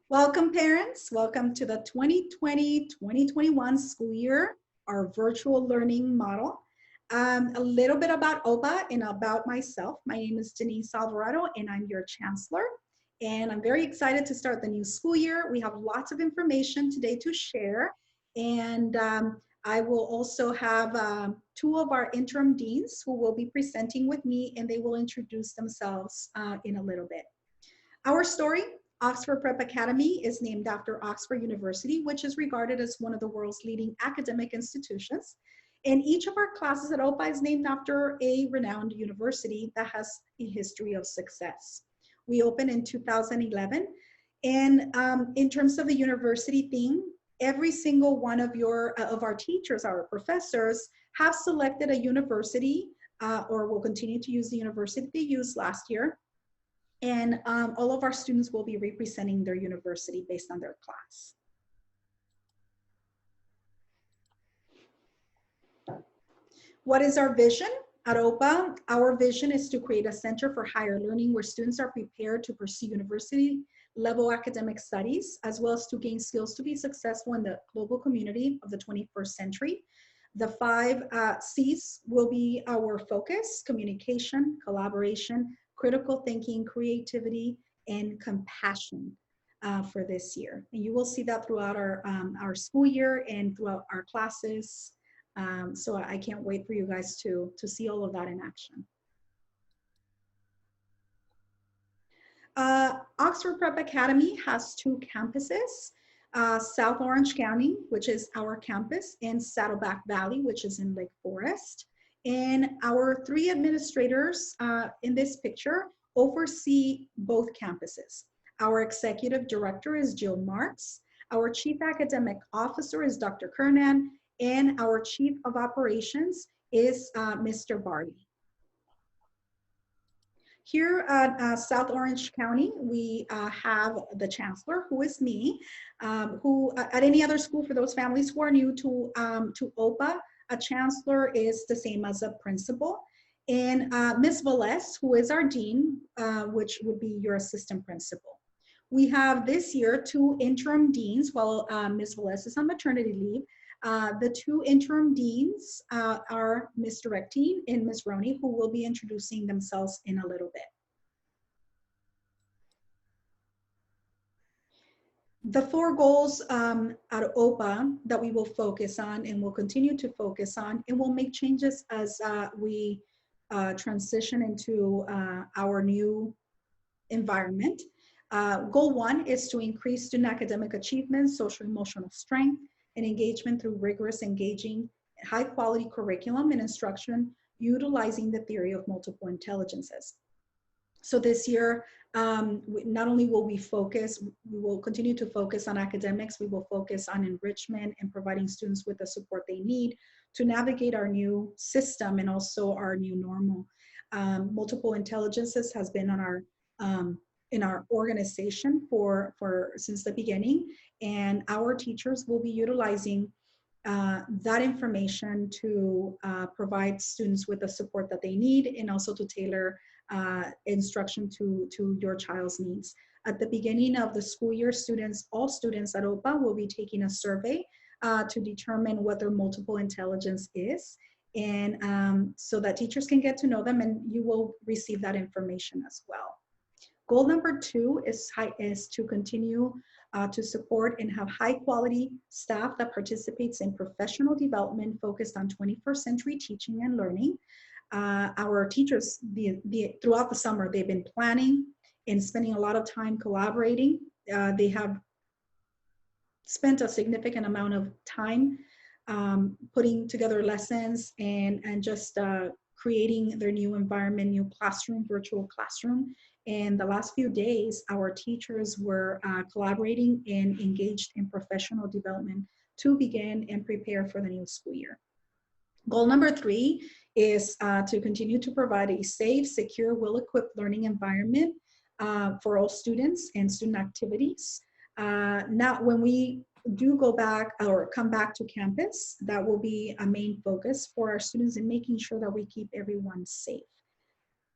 Welcome parents, welcome to the 2020-2021 school year, our virtual learning model. A little bit about OPA and about myself. My name is Denise Alvarado and I'm your chancellor. And I'm very excited to start the new school year. We have lots of information today to share. And I will also have two of our interim deans who will be presenting with me, and they will introduce themselves in a little bit. Our story, Oxford Prep Academy, is named after Oxford University, which is regarded as one of the world's leading academic institutions. And each of our classes at OPA is named after a renowned university that has a history of success. We opened in 2011. And in terms of the university theme, every single one of our teachers, our professors, have selected a university or will continue to use the university they used last year. And all of our students will be representing their university based on their class. What is our vision at OPA? Our vision is to create a center for higher learning where students are prepared to pursue university level academic studies, as well as to gain skills to be successful in the global community of the 21st century. The 5 C's will be our focus: communication, collaboration, critical thinking, creativity, and compassion for this year. And you will see that throughout our school year and throughout our classes. So I can't wait for you guys to see all of that in action. Oxford Prep Academy has 2 campuses. South Orange County, which is our campus, and Saddleback Valley, which is in Lake Forest. And our 3 administrators in this picture oversee both campuses. Our executive director is Jill Marks. Our chief academic officer is Dr. Kernan, and our chief of operations is Mr. Barty. Here at South Orange County, we have the chancellor, who is me, who at any other school, for those families who are new to OPA, a chancellor is the same as a principal. And Ms. Velez, who is our dean, which would be your assistant principal. We have this year 2 interim deans while Ms. Velez is on maternity leave. The 2 interim deans are Ms. Directine and Ms. Roney, who will be introducing themselves in a little bit. The 4 goals at OPA that we will focus on and will continue to focus on, and we'll make changes as we transition into our new environment. Goal 1 is to increase student academic achievement, social emotional strength, and engagement through rigorous, engaging, high quality curriculum and instruction utilizing the theory of multiple intelligences. So this year, not only will we will continue to focus on academics, we will focus on enrichment and providing students with the support they need to navigate our new system and also our new normal. Multiple intelligences has been on our in our organization since the beginning, and our teachers will be utilizing that information to provide students with the support that they need, and also to tailor instruction to your child's needs. At the beginning of the school year, all students at OPA will be taking a survey to determine what their multiple intelligence is, and so that teachers can get to know them, and you will receive that information as well. Goal number 2 is to continue to support and have high quality staff that participates in professional development focused on 21st century teaching and learning. Our teachers, throughout the summer, they've been planning and spending a lot of time collaborating. They have spent a significant amount of time putting together lessons and just creating their new environment, new classroom, virtual classroom. And the last few days, our teachers were collaborating and engaged in professional development to begin and prepare for the new school year. Goal number 3 is to continue to provide a safe, secure, well-equipped learning environment for all students and student activities. Now, when we do go back or come back to campus, that will be a main focus for our students in making sure that we keep everyone safe.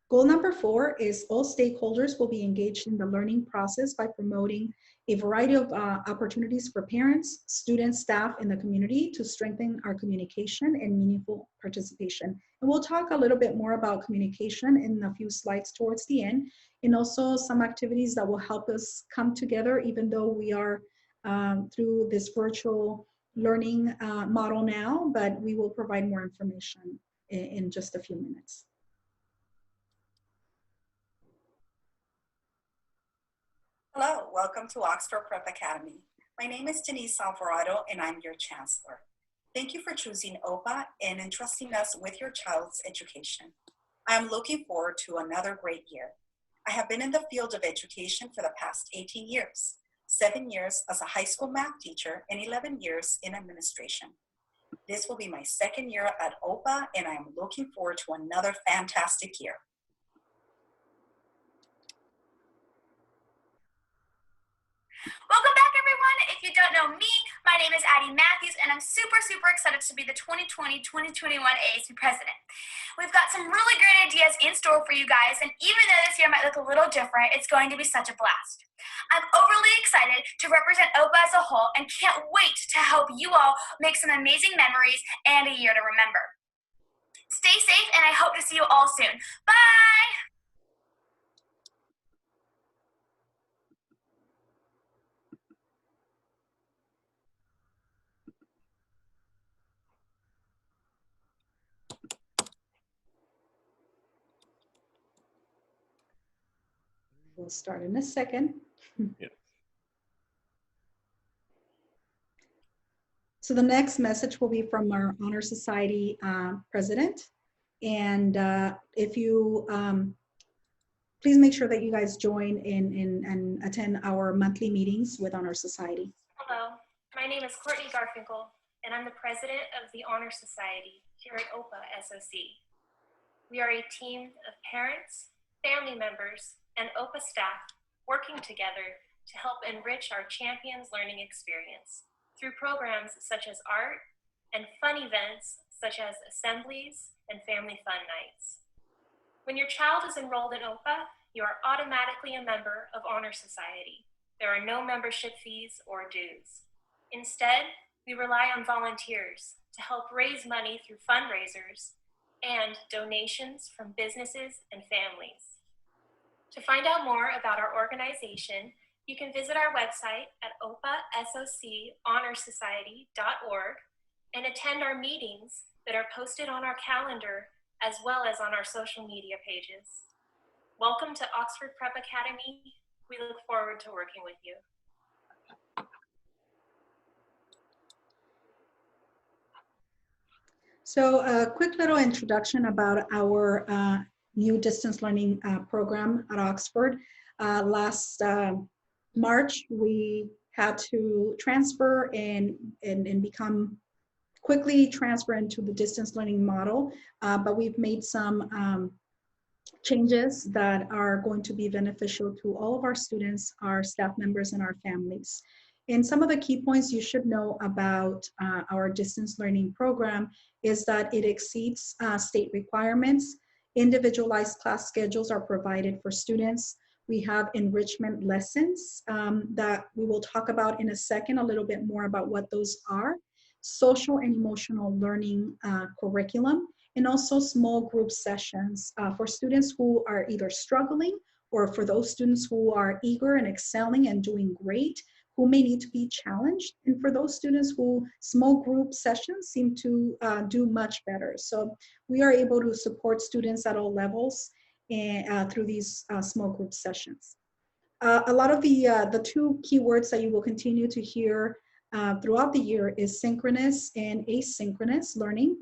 Goal number 4 is all stakeholders will be engaged in the learning process by promoting a variety of opportunities for parents, students, staff, and the community to strengthen our communication and meaningful participation. And we'll talk a little bit more about communication in a few slides towards the end, and also some activities that will help us come together, even though we are through this virtual learning model now, but we will provide more information in just a few minutes. Hello, welcome to Oxford Prep Academy. My name is Denise Alvarado and I'm your Chancellor. Thank you for choosing OPA and entrusting us with your child's education. I am looking forward to another great year. I have been in the field of education for the past 18 years, 7 years as a high school math teacher and 11 years in administration. This will be my second year at OPA and I am looking forward to another fantastic year. Welcome back, everyone. If you don't know me, my name is Addie Matthews, and I'm super excited to be the 2020-2021 AAC president. We've got some really great ideas in store for you guys, and even though this year might look a little different, it's going to be such a blast. I'm overly excited to represent OPA as a whole and can't wait to help you all make some amazing memories and a year to remember. Stay safe, and I hope to see you all soon. Bye! We'll start in a second. Yeah. So the next message will be from our Honor Society president. And if you, please make sure that you guys join in and attend our monthly meetings with Honor Society. Hello, my name is Courtney Garfinkel, and I'm the president of the Honor Society here at OPA SOC. We are a team of parents, family members, and OPA staff working together to help enrich our champions' learning experience through programs such as art and fun events such as assemblies and family fun nights. When your child is enrolled in OPA, you are automatically a member of Honor Society. There are no membership fees or dues. Instead, we rely on volunteers to help raise money through fundraisers and donations from businesses and families. To find out more about our organization, you can visit our website at opasochonorsociety.org and attend our meetings that are posted on our calendar as well as on our social media pages. Welcome to Oxford Prep Academy. We look forward to working with you. So a quick little introduction about our new distance learning program at Oxford. Last March, we had to transfer and quickly transfer into the distance learning model, but we've made some changes that are going to be beneficial to all of our students, our staff members, and our families. And some of the key points you should know about our distance learning program is that it exceeds state requirements. Individualized class schedules are provided for students. We have enrichment lessons that we will talk about in a second, a little bit more about what those are. Social and emotional learning curriculum, and also small group sessions for students who are either struggling or for those students who are eager and excelling and doing great, who may need to be challenged, and for those students who small group sessions seem to do much better. So we are able to support students at all levels and, through these small group sessions. A lot of the two keywords that you will continue to hear throughout the year is synchronous and asynchronous learning.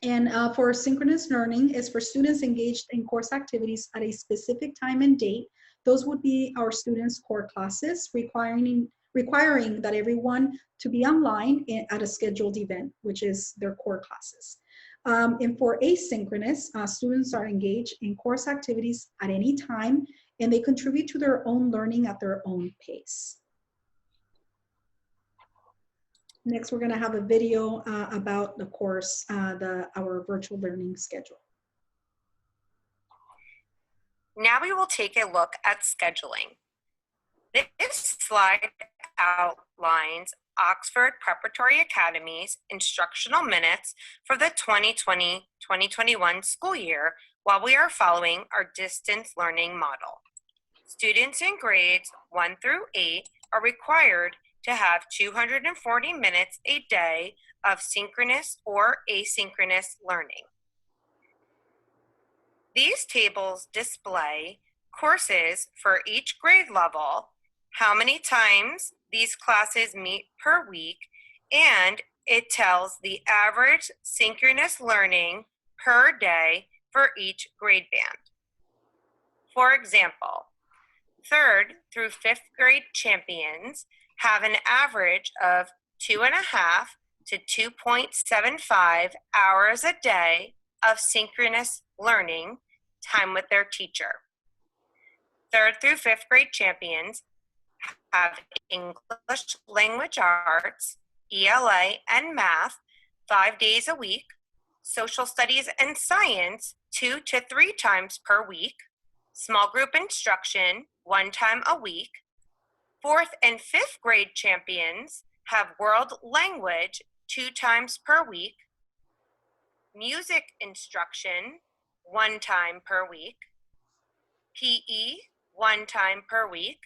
And for synchronous learning is for students engaged in course activities at a specific time and date. Those would be our students' core classes, requiring that everyone to be online at a scheduled event, which is their core classes. And for asynchronous, students are engaged in course activities at any time, and they contribute to their own learning at their own pace. Next, we're going to have a video about the course, our virtual learning schedule. Now we will take a look at scheduling. This slide outlines Oxford Preparatory Academy's instructional minutes for the 2020-2021 school year while we are following our distance learning model. Students in grades 1 through 8 are required to have 240 minutes a day of synchronous or asynchronous learning. These tables display courses for each grade level, how many times these classes meet per week, and it tells the average synchronous learning per day for each grade band. For example, 3rd through 5th grade champions have an average of 2.5 to 2.75 hours a day of synchronous learning time with their teacher. 3rd through 5th grade champions have English language arts, ELA, and math 5 days a week, social studies and science 2 to 3 times per week, small group instruction 1 time a week. 4th and 5th grade champions have world language 2 times per week, music instruction 1 time per week, PE 1 time per week,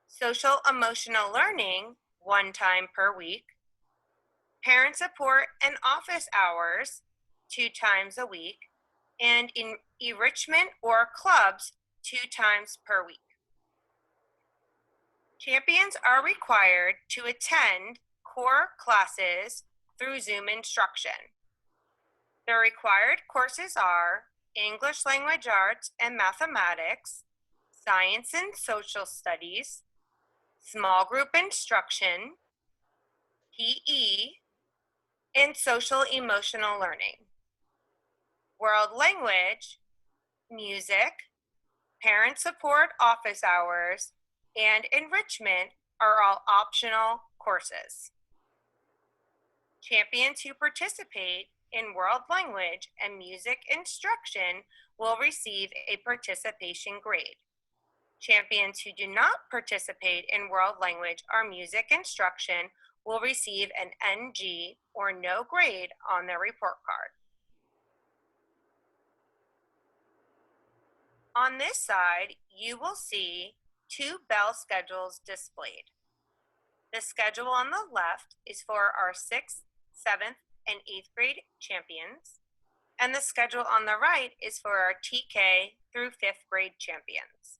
social emotional learning 1 time per week, parent support and office hours 2 times a week, and in enrichment or clubs 2 times per week. Champions are required to attend core classes through Zoom instruction. The required courses are English language arts and mathematics, science and social studies, small group instruction, PE, and social emotional learning. World language, music, parent support office hours, and enrichment are all optional courses. Champions who participate in world language and music instruction will receive a participation grade. Champions who do not participate in world language or music instruction will receive an NG or no grade on their report card. On this side, you will see 2 bell schedules displayed. The schedule on the left is for our 6th, 7th, and 8th grade champions, and the schedule on the right is for our TK through 5th grade champions.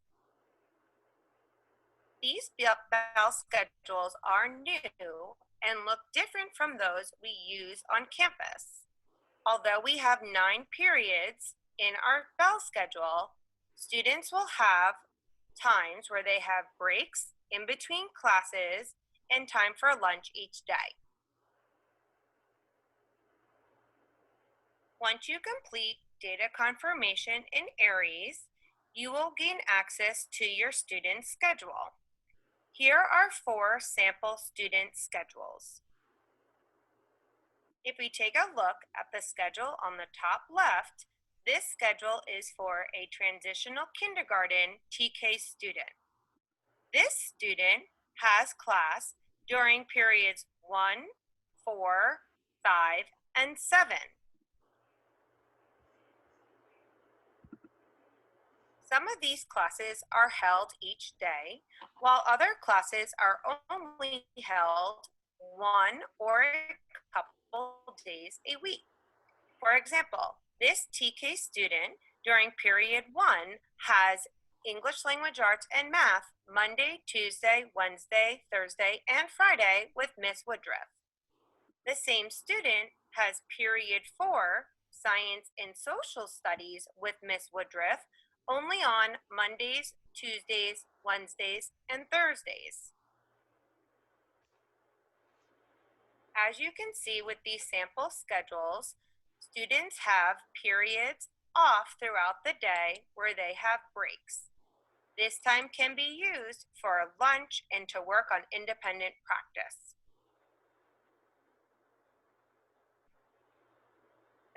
These bell schedules are new and look different from those we use on campus. Although we have 9 periods in our bell schedule, students will have times where they have breaks in between classes and time for lunch each day. Once you complete data confirmation in Aries, you will gain access to your student schedule. Here are 4 sample student schedules. If we take a look at the schedule on the top left, this schedule is for a transitional kindergarten TK student. This student has class during periods 1, 4, 5, and 7. Some of these classes are held each day, while other classes are only held 1 or a couple days a week. For example, this TK student during period 1 has English language arts and math Monday, Tuesday, Wednesday, Thursday, and Friday with Miss Woodruff. The same student has period 4 science and social studies with Miss Woodruff only on Mondays, Tuesdays, Wednesdays, and Thursdays. As you can see with these sample schedules, students have periods off throughout the day where they have breaks. This time can be used for lunch and to work on independent practice.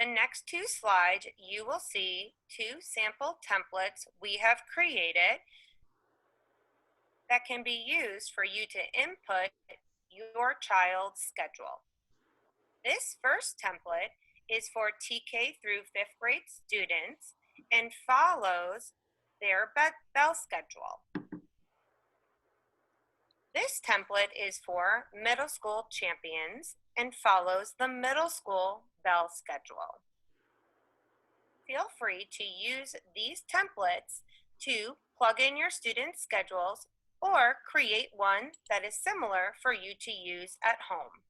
The next two slides, you will see two sample templates we have created that can be used for you to input your child's schedule. This first template is for TK through 5th grade students and follows their bell schedule. This template is for middle school champions and follows the middle school bell schedule. Feel free to use these templates to plug in your students' schedules or create one that is similar for you to use at home.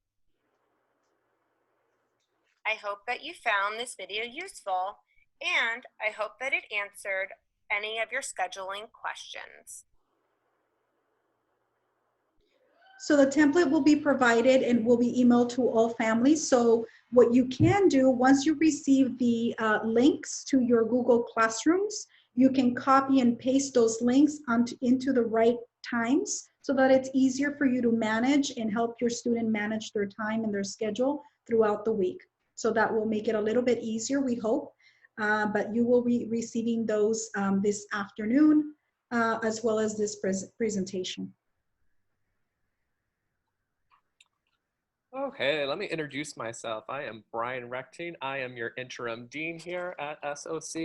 I hope that you found this video useful, and I hope that it answered any of your scheduling questions. So the template will be provided and will be emailed to all families. So what you can do, once you receive the links to your Google Classrooms, you can copy and paste those links into the right times so that it's easier for you to manage and help your student manage their time and their schedule throughout the week. So that will make it a little bit easier, we hope. But you will be receiving those this afternoon, as well as this presentation. Okay, let me introduce myself. I am Brian Rechtine. I am your interim dean here at SOC.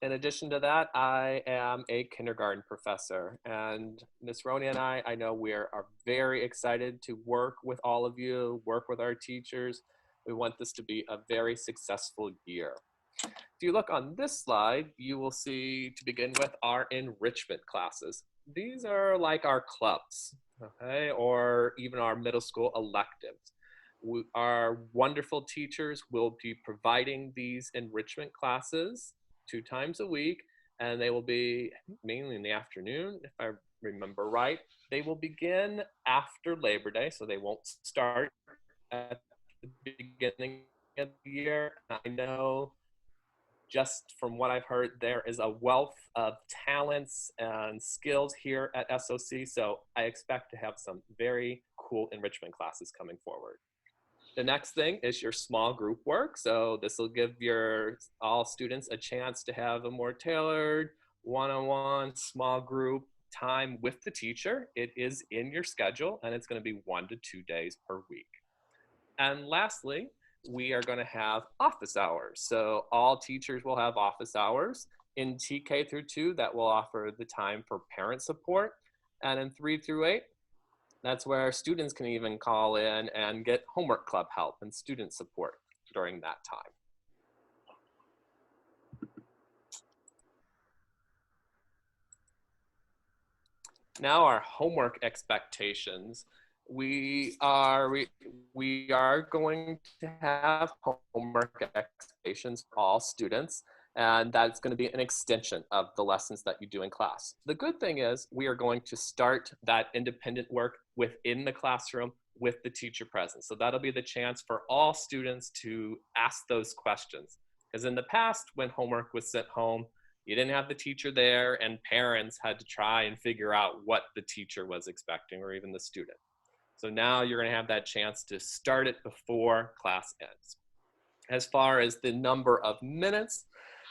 In addition to that, I am a kindergarten professor. And Ms. Roney and I know we are very excited to work with all of you, work with our teachers. We want this to be a very successful year. If you look on this slide, you will see, to begin with, our enrichment classes. These are like our clubs, okay, or even our middle school electives. Our wonderful teachers will be providing these enrichment classes 2 times a week, and they will be mainly in the afternoon, if I remember right. They will begin after Labor Day, so they won't start at the beginning of the year. I know just from what I've heard, there is a wealth of talents and skills here at SOC, so I expect to have some very cool enrichment classes coming forward. The next thing is your small group work. So this will give all students a chance to have a more tailored one-on-one small group time with the teacher. It is in your schedule and it's going to be 1 to 2 days per week. And lastly, we are going to have office hours. So all teachers will have office hours. In TK through 2, that will offer the time for parent support. And in 3 through 8, that's where students can even call in and get homework club help and student support during that time. Now our homework expectations. We are going to have homework expectations for all students, and that's going to be an extension of the lessons that you do in class. The good thing is we are going to start that independent work within the classroom with the teacher present. So that'll be the chance for all students to ask those questions. Because in the past, when homework was sent home, you didn't have the teacher there and parents had to try and figure out what the teacher was expecting or even the student. So now you're going to have that chance to start it before class ends. As far as the number of minutes,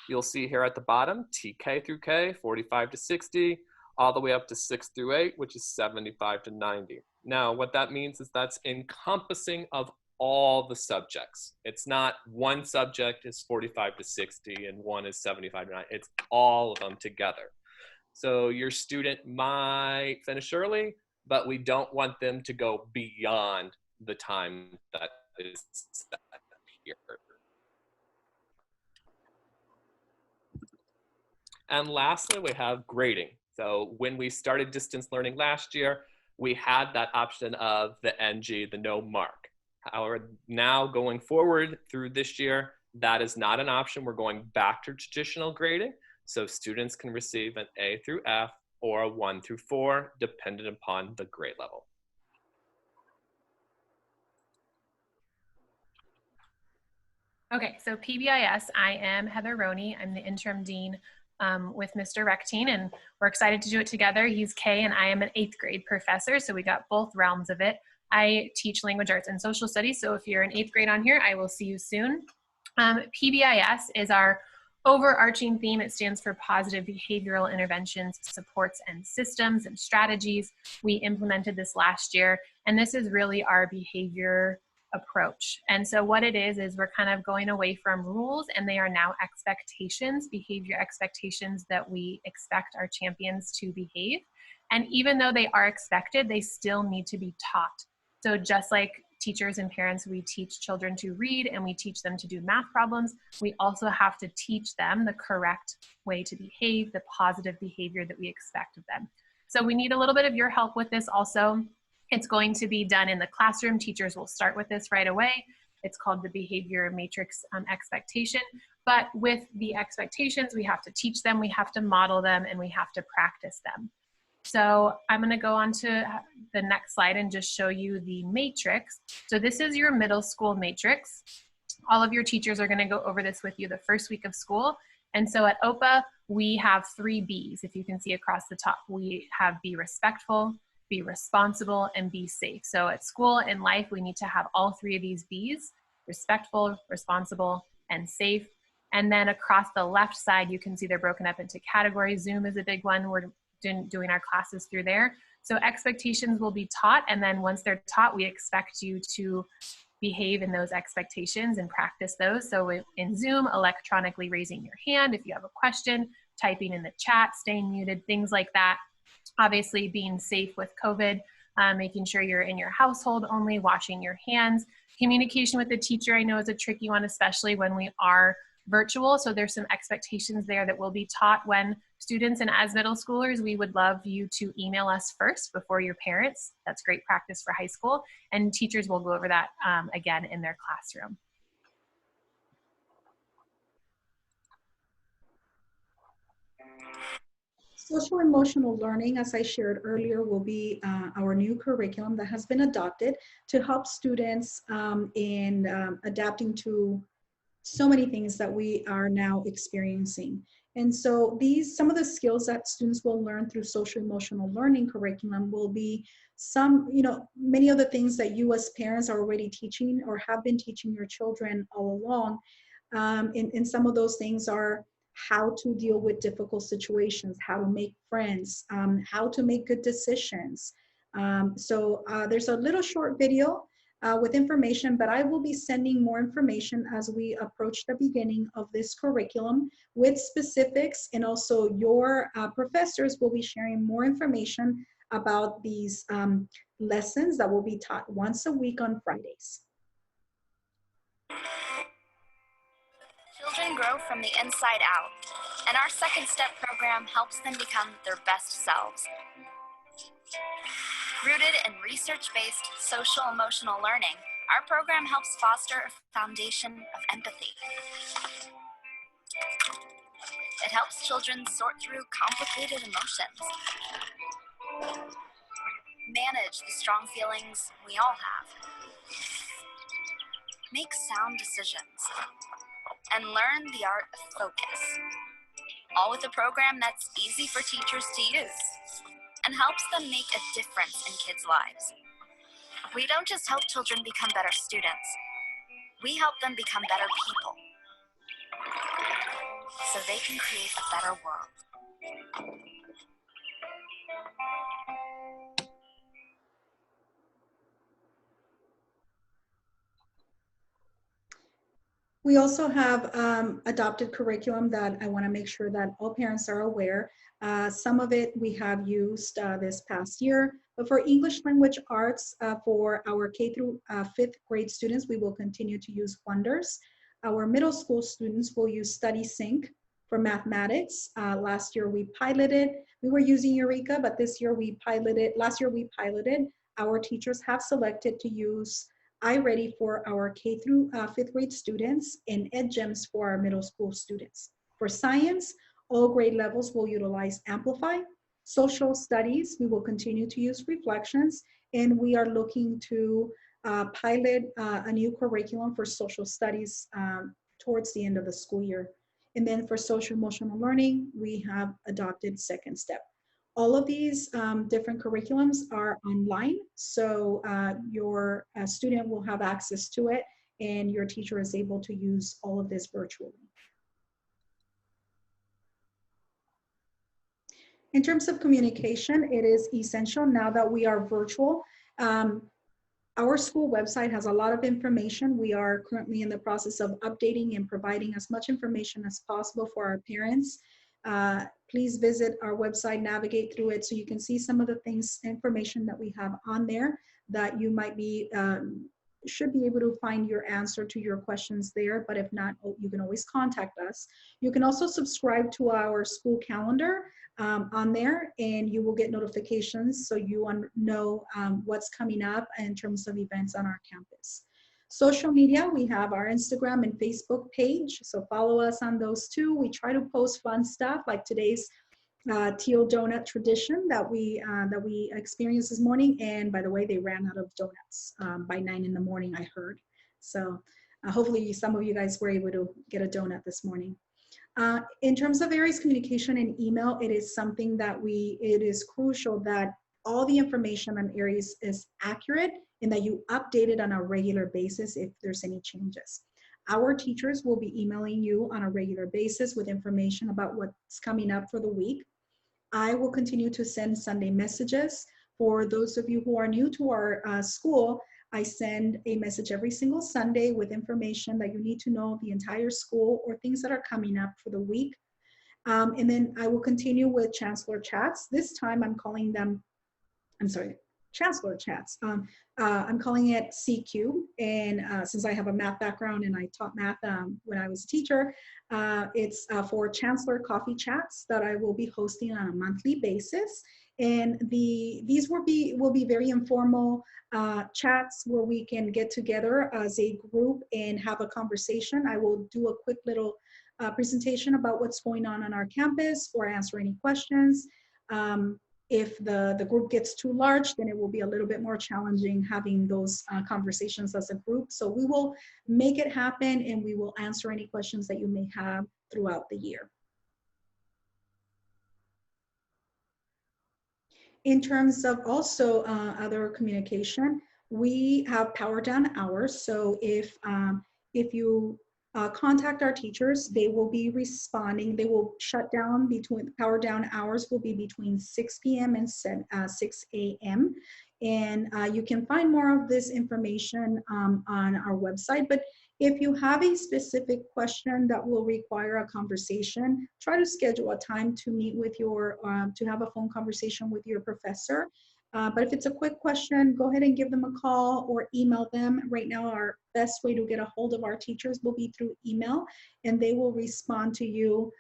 you'll see here at the bottom, TK through K, 45 to 60, all the way up to 6 through 8, which is 75 to 90. Now, what that means is that's encompassing of all the subjects. It's not one subject is 45 to 60 and one is 75 to 90. It's all of them together. So your student might finish early, but we don't want them to go beyond the time that is set here. And lastly, we have grading. So when we started distance learning last year, we had that option of the NG, the no mark. However, now going forward through this year, that is not an option. We're going back to traditional grading. So students can receive an A through F or a 1 through 4, dependent upon the grade level. Okay, so PBIS, I am Heather Roney. I'm the interim dean with Mr. Rechtine, and we're excited to do it together. He's K and I am an 8th grade professor, so we got both realms of it. I teach language arts and social studies, so if you're in 8th grade on here, I will see you soon. PBIS is our overarching theme. It stands for Positive Behavioral Interventions, Supports, and Systems and Strategies. We implemented this last year, and this is really our behavior approach. And so what it is we're kind of going away from rules, and they are now expectations, behavior expectations that we expect our champions to behave. And even though they are expected, they still need to be taught. So just like teachers and parents, we teach children to read and we teach them to do math problems, we also have to teach them the correct way to behave, the positive behavior that we expect of them. So we need a little bit of your help with this also. It's going to be done in the classroom. Teachers will start with this right away. It's called the behavior matrix expectation. But with the expectations, we have to teach them, we have to model them, and we have to practice them. So I'm going to go on to the next slide and just show you the matrix. So this is your middle school matrix. All of your teachers are going to go over this with you the first week of school. And so at OPA, we have 3 B's. If you can see across the top, we have be respectful, be responsible, and be safe. So at school and life, we need to have all 3 of these B's: respectful, responsible, and safe. And then across the left side, you can see they're broken up into categories. Zoom is a big one. We're doing our classes through there. So expectations will be taught, and then once they're taught, we expect you to behave in those expectations and practice those. So in Zoom, electronically raising your hand if you have a question, typing in the chat, staying muted, things like that. Obviously being safe with COVID, making sure you're in your household only, washing your hands. Communication with the teacher I know is a tricky one, especially when we are virtual. So there's some expectations there that will be taught when students, and as middle schoolers, we would love you to email us first before your parents. That's great practice for high school, and teachers will go over that again in their classroom. Social emotional learning, as I shared earlier, will be our new curriculum that has been adopted to help students in adapting to so many things that we are now experiencing. And so some of the skills that students will learn through social emotional learning curriculum will be many of the things that you as parents are already teaching or have been teaching your children all along. And some of those things are how to deal with difficult situations, how to make friends, how to make good decisions. So there's a little short video with information, but I will be sending more information as we approach the beginning of this curriculum with specifics, and also your professors will be sharing more information about these lessons that will be taught once a week on Fridays. Children grow from the inside out, and our Second Step program helps them become their best selves. Rooted in research-based social-emotional learning, our program helps foster a foundation of empathy. It helps children sort through complicated emotions, manage the strong feelings we all have, make sound decisions, and learn the art of focus. All with a program that's easy for teachers to use and helps them make a difference in kids' lives. We don't just help children become better students, we help them become better people so they can create a better world. We also have adopted curriculum that I want to make sure that all parents are aware. Some of it we have used this past year, but for English language arts, for our K through 5th grade students, we will continue to use Wonders. Our middle school students will use Study Sync. For mathematics, last year we were using Eureka, but last year we piloted. Our teachers have selected to use iReady for our K through 5th grade students, and EdGems for our middle school students. For science, all grade levels will utilize Amplify. Social studies, we will continue to use Reflections, and we are looking to pilot a new curriculum for social studies towards the end of the school year. And then for social emotional learning, we have adopted Second Step. All of these different curriculums are online, so your student will have access to it, and your teacher is able to use all of this virtually. In terms of communication, it is essential now that we are virtual. Our school website has a lot of information. We are currently in the process of updating and providing as much information as possible for our parents. Please visit our website, navigate through it so you can see some of the things, information that we have on there that you might be, should be able to find your answer to your questions there, but if not, you can always contact us. You can also subscribe to our school calendar on there, and you will get notifications so you know what's coming up in terms of events on our campus. Social media, we have our Instagram and Facebook page, so follow us on those too. We try to post fun stuff like today's teal donut tradition that we experienced this morning. And by the way, they ran out of donuts by 9 in the morning, I heard. So hopefully some of you guys were able to get a donut this morning. In terms of Aries communication and email, it is something that it is crucial that all the information on Aries is accurate and that you update it on a regular basis if there's any changes. Our teachers will be emailing you on a regular basis with information about what's coming up for the week. I will continue to send Sunday messages. For those of you who are new to our school, I send a message every single Sunday with information that you need to know the entire school or things that are coming up for the week. And then I will continue with Chancellor Chats. This time I'm calling them, Chancellor Chats. I'm calling it CQ. And since I have a math background and I taught math when I was a teacher, it's for Chancellor Coffee Chats that I will be hosting on a monthly basis. And these will be very informal chats where we can get together as a group and have a conversation. I will do a quick little presentation about what's going on our campus or answer any questions. If the group gets too large, then it will be a little bit more challenging having those conversations as a group. So we will make it happen and we will answer any questions that you may have throughout the year. In terms of also other communication, we have power down hours. So if you contact our teachers, they will be responding. They will shut down power down hours will be between 6 p.m. and 6 a.m. And you can find more of this information on our website. But if you have a specific question that will require a conversation, try to schedule a time to meet with to have a phone conversation with your professor. But if it's a quick question, go ahead and give them a call or email them. Right now, our best way to get a hold of our teachers will be through email, and they will respond to you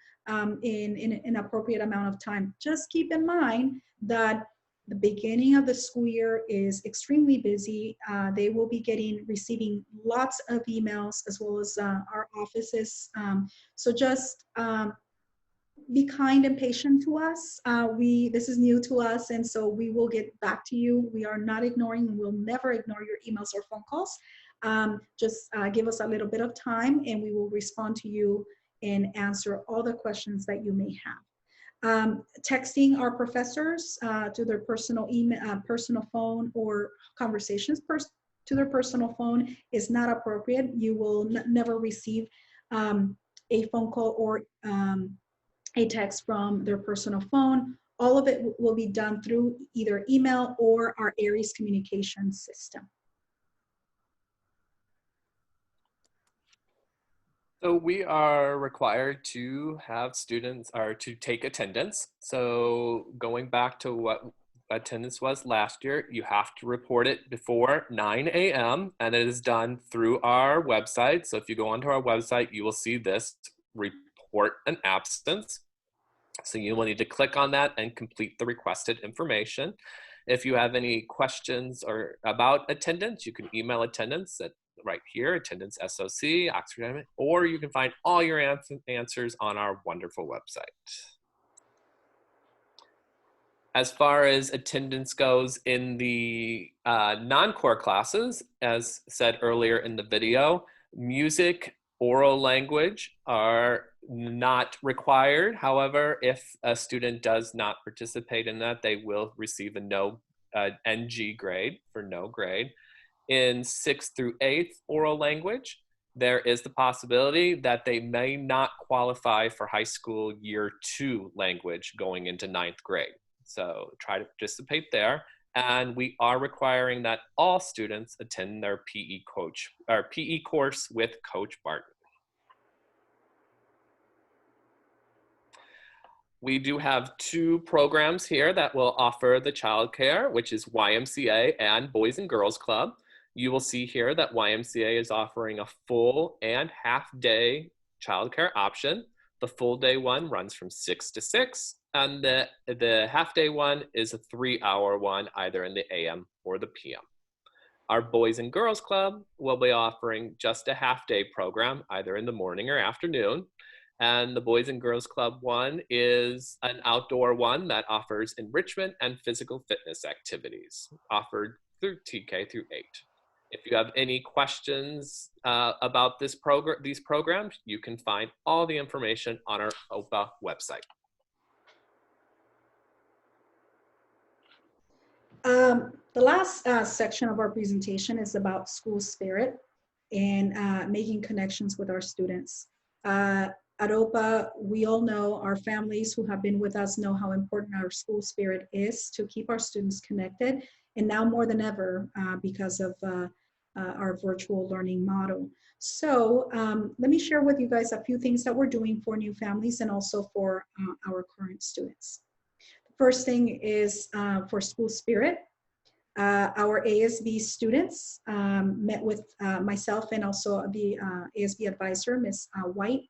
in an appropriate amount of time. Just keep in mind that the beginning of the school year is extremely busy. They will be receiving lots of emails as well as our offices. So just be kind and patient to us. This is new to us, and so we will get back to you. We are not ignoring, and we'll never ignore your emails or phone calls. Just give us a little bit of time, and we will respond to you and answer all the questions that you may have. Texting our professors to their personal email, personal phone, or conversations to their personal phone is not appropriate. You will never receive a phone call or a text from their personal phone. All of it will be done through either email or our Aries communication system. So we are required to have students or to take attendance. So going back to what attendance was last year, you have to report it before 9 a.m. and it is done through our website. So if you go onto our website, you will see this report an absence. So you will need to click on that and complete the requested information. If you have any questions or about attendance, you can email attendance at right here, attendance SOC, Oxford, or you can find all your answers on our wonderful website. As far as attendance goes in the non-core classes, as said earlier in the video, music, oral language are not required. However, if a student does not participate in that, they will receive a NG grade for no grade. in 6th through 8th oral language, there is the possibility that they may not qualify for high school year 2 language going into 9th grade. So try to participate there. And we are requiring that all students attend their PE course with Coach Barton. We do have 2 programs here that will offer the childcare, which is YMCA and Boys and Girls Club. You will see here that YMCA is offering a full and half day childcare option. The full day one runs from 6 to 6, and the half day one is a 3-hour one, either in the AM or the PM. Our Boys and Girls Club will be offering just a half day program, either in the morning or afternoon. And the Boys and Girls Club one is an outdoor one that offers enrichment and physical fitness activities offered through TK through 8. If you have any questions about these programs, you can find all the information on our OPA website. The last section of our presentation is about school spirit and making connections with our students. At OPA, we all know, our families who have been with us know how important our school spirit is to keep our students connected, and now more than ever because of our virtual learning model. So let me share with you guys a few things that we're doing for new families and also for our current students. The first thing is for school spirit. Our ASB students met with myself and also the ASB advisor, Ms. White,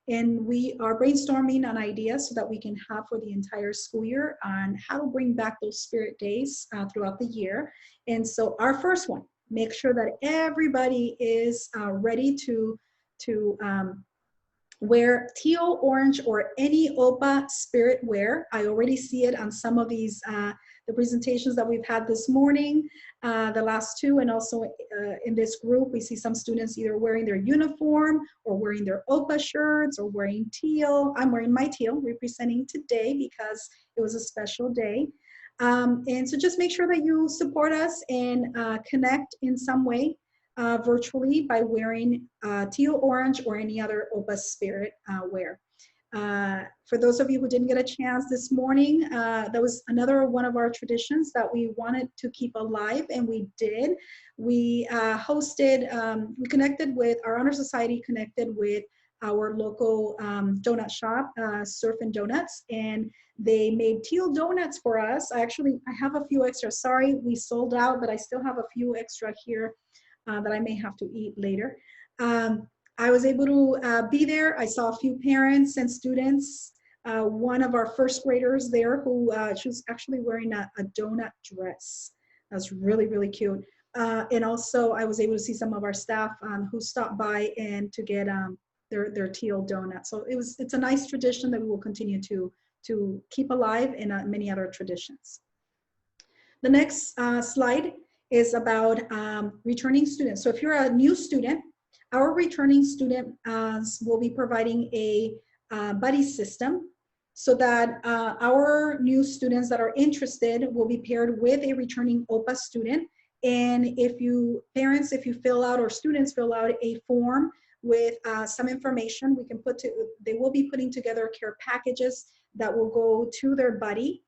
and we are brainstorming on ideas so that we can have for the entire school year on how to bring back those spirit days throughout the year. And so our first one, make sure that everybody is ready to wear teal, orange, or any OPA spirit wear. I already see it on some of these the presentations that we've had this morning, the last 2, and also in this group, we see some students either wearing their uniform or wearing their OPA shirts or wearing teal. I'm wearing my teal, representing today because it was a special day. And so just make sure that you support us and connect in some way virtually by wearing teal, orange, or any other OPA spirit wear. For those of you who didn't get a chance this morning, that was another one of our traditions that we wanted to keep alive, and we did. We we connected with, our Honor Society connected with our local donut shop, Surf and Donuts, and they made teal donuts for us. I have a few extra. Sorry, we sold out, but I still have a few extra here that I may have to eat later. I was able to be there. I saw a few parents and students. One of our first graders there who she was actually wearing a donut dress. That was really, really cute. And also I was able to see some of our staff who stopped by and to get their teal donuts. So it's a nice tradition that we will continue to keep alive in many other traditions. The next slide is about returning students. So if you're a new student, our returning student will be providing a buddy system so that our new students that are interested will be paired with a returning OPA student. And if you, parents, if you fill out or students fill out a form with some information, they will be putting together care packages that will go to their buddy.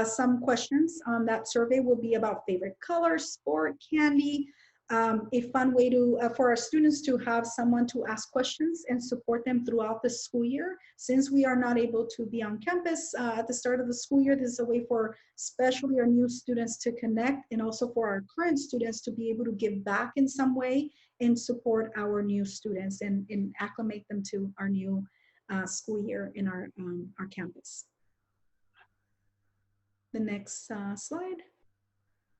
Some questions on that survey will be about favorite color, sport, candy, a fun way for our students to have someone to ask questions and support them throughout the school year. Since we are not able to be on campus at the start of the school year, this is a way for especially our new students to connect, and also for our current students to be able to give back in some way and support our new students and acclimate them to our new school year in our campus. The next slide.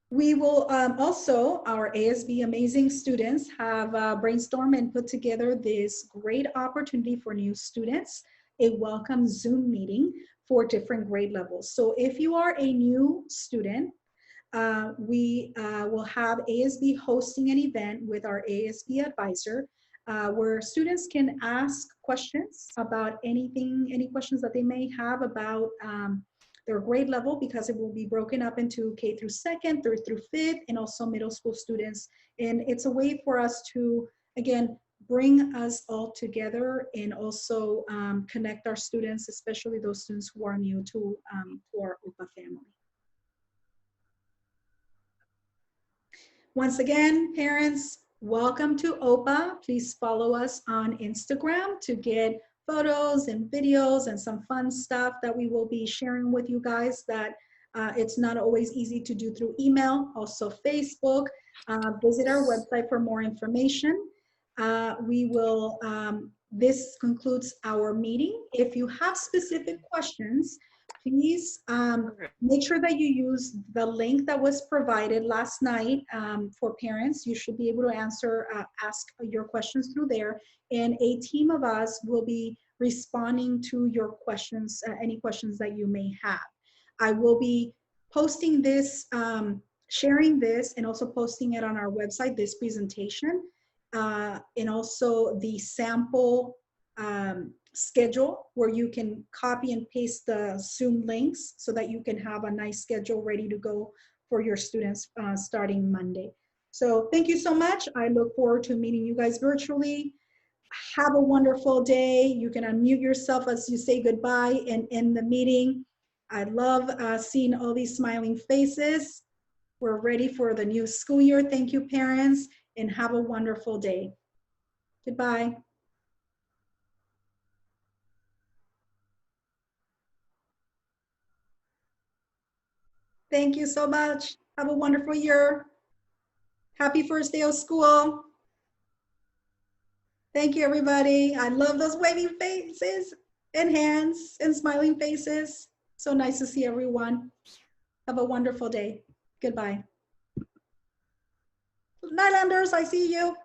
We will also, our ASB amazing students have brainstormed and put together this great opportunity for new students, a welcome Zoom meeting for different grade levels. So if you are a new student, we will have ASB hosting an event with our ASB advisor where students can ask questions about anything, any questions that they may have about their grade level, because it will be broken up into K through 2nd, 3rd through 5th, and also middle school students. And it's a way for us to, again, bring us all together and also connect our students, especially those students who are new to our OPA family. Once again, parents, welcome to OPA. Please follow us on Instagram to get photos and videos and some fun stuff that we will be sharing with you guys that it's not always easy to do through email. Also Facebook. Visit our website for more information. This concludes our meeting. If you have specific questions, please make sure that you use the link that was provided last night for parents. You should be able to ask your questions through there, and a team of us will be responding to your questions, any questions that you may have. I will be posting this, sharing this, and also posting it on our website, this presentation, and also the sample schedule where you can copy and paste the Zoom links so that you can have a nice schedule ready to go for your students starting Monday. So thank you so much. I look forward to meeting you guys virtually. Have a wonderful day. You can unmute yourself as you say goodbye and end the meeting. I love seeing all these smiling faces. We're ready for the new school year. Thank you, parents, and have a wonderful day. Goodbye. Thank you so much. Have a wonderful year. Happy first day of school. Thank you, everybody. I love those waving faces and hands and smiling faces. So nice to see everyone. Have a wonderful day. Goodbye. Nylanders, I see you.